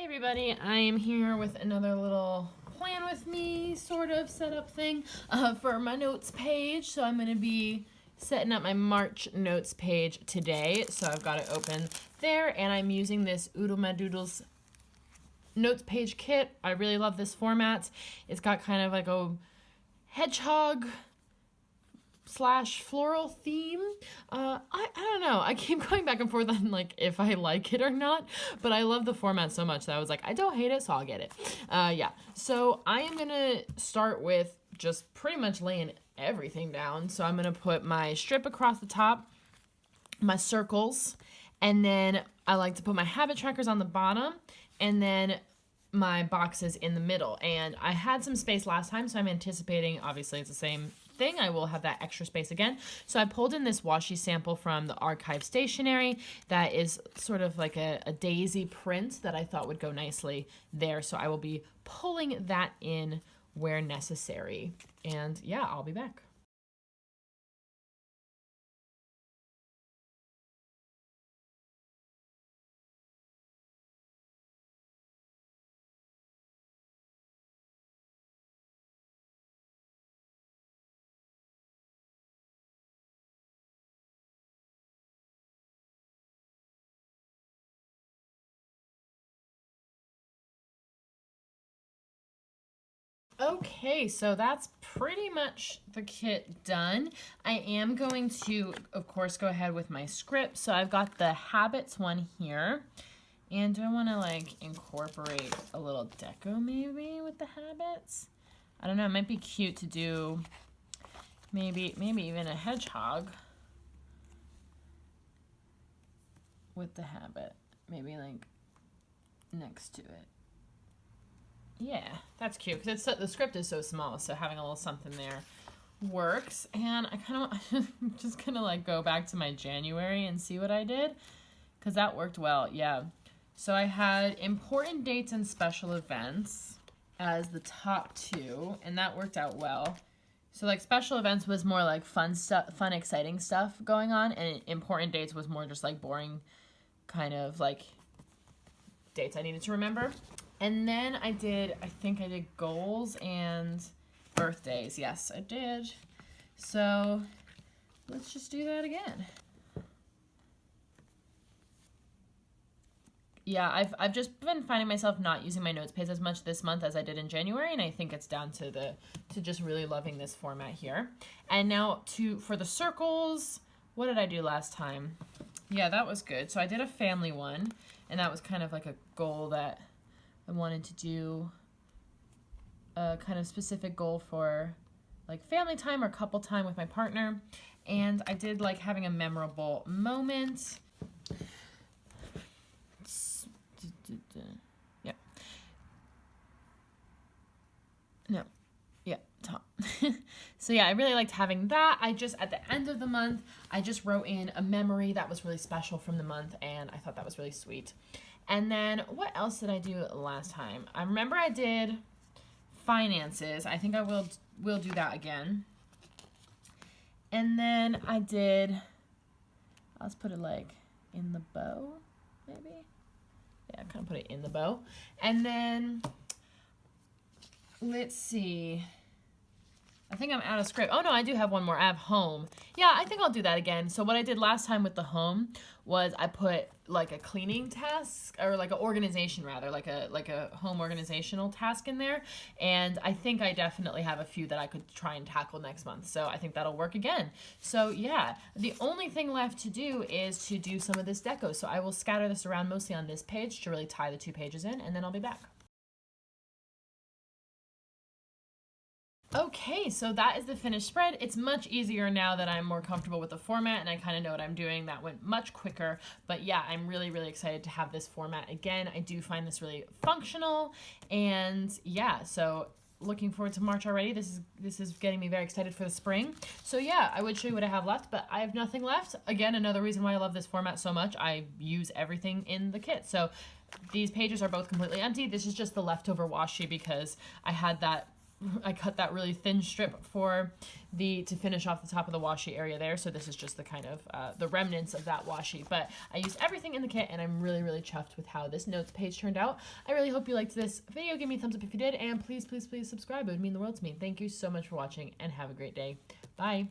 Hey everybody, I am here with another little plan with me sort of setup thing for my notes page. So I'm going to be setting up my March notes page today. So I've got it open there and I'm using this Oodle My Doodles notes page kit. I really love this format. It's got kind of like a hedgehog slash floral theme. I don't know. I keep going back and forth on like if I like it or not, but I love the format so much that I was like, I don't hate it, so I'll get it. Yeah. So I am gonna start with just pretty much laying everything down. So I'm gonna put my strip across the top, my circles, and then I like to put my habit trackers on the bottom, and then my boxes in the middle. And I had some space last time, so I'm anticipating, obviously it's the same thing, I will have that extra space again. So I pulled in this washi sample from the Archive Stationery that is sort of like a daisy print that I thought would go nicely there. So I will be pulling that in where necessary. And yeah, I'll be back. Okay, so that's pretty much the kit done. I am going to, of course, go ahead with my script. So I've got the habits one here. And do I want to like incorporate a little deco maybe with the habits? I don't know, it might be cute to do maybe even a hedgehog with the habit. Maybe like next to it. Yeah, that's cute because the script is so small, so having a little something there works. And I kind of I'm just gonna like go back to my January and see what I did because that worked well. Yeah, so I had important dates and special events as the top two, and that worked out well. So like special events was more like fun stuff, fun exciting stuff going on, and important dates was more just like boring kind of like dates I needed to remember. And then I think I did goals and birthdays. Yes, I did. So let's just do that again. Yeah, I've just been finding myself not using my notes page as much this month as I did in January, and I think it's down to just really loving this format here. And now for the circles, what did I do last time? Yeah, that was good. So I did a family one, and that was kind of like a goal that I wanted to do, a kind of specific goal for like family time or couple time with my partner. And I did like having a memorable moment. Yep. No. Yeah, top. So yeah, I really liked having that. At the end of the month, I just wrote in a memory that was really special from the month, and I thought that was really sweet. And then what else did I do last time? I remember I did finances. I think I will do that again. And then I did, let's put it like in the bow, maybe? Yeah, kind of put it in the bow. And then, let's see. I think I'm out of script. Oh no, I do have one more. I have home. Yeah, I think I'll do that again. So what I did last time with the home was I put like a cleaning task, or like an organization rather, like a home organizational task in there. And I think I definitely have a few that I could try and tackle next month. So I think that'll work again. So yeah, the only thing left to do is to do some of this deco. So I will scatter this around mostly on this page to really tie the two pages in, and then I'll be back. Okay, so that is the finished spread. It's much easier now that I'm more comfortable with the format and I kind of know what I'm doing. That went much quicker, but yeah, I'm really, really excited to have this format again. I do find this really functional, and yeah, so looking forward to March already. This is getting me very excited for the spring. So yeah, I would show you what I have left, but I have nothing left. Again, another reason why I love this format so much, I use everything in the kit. So these pages are both completely empty. This is just the leftover washi because I had that I cut that really thin strip for to finish off the top of the washi area there. So this is just the kind of the remnants of that washi. But I used everything in the kit, and I'm really, really chuffed with how this notes page turned out. I really hope you liked this video. Give me a thumbs up if you did, and please, please, please subscribe. It would mean the world to me. Thank you so much for watching, and have a great day. Bye.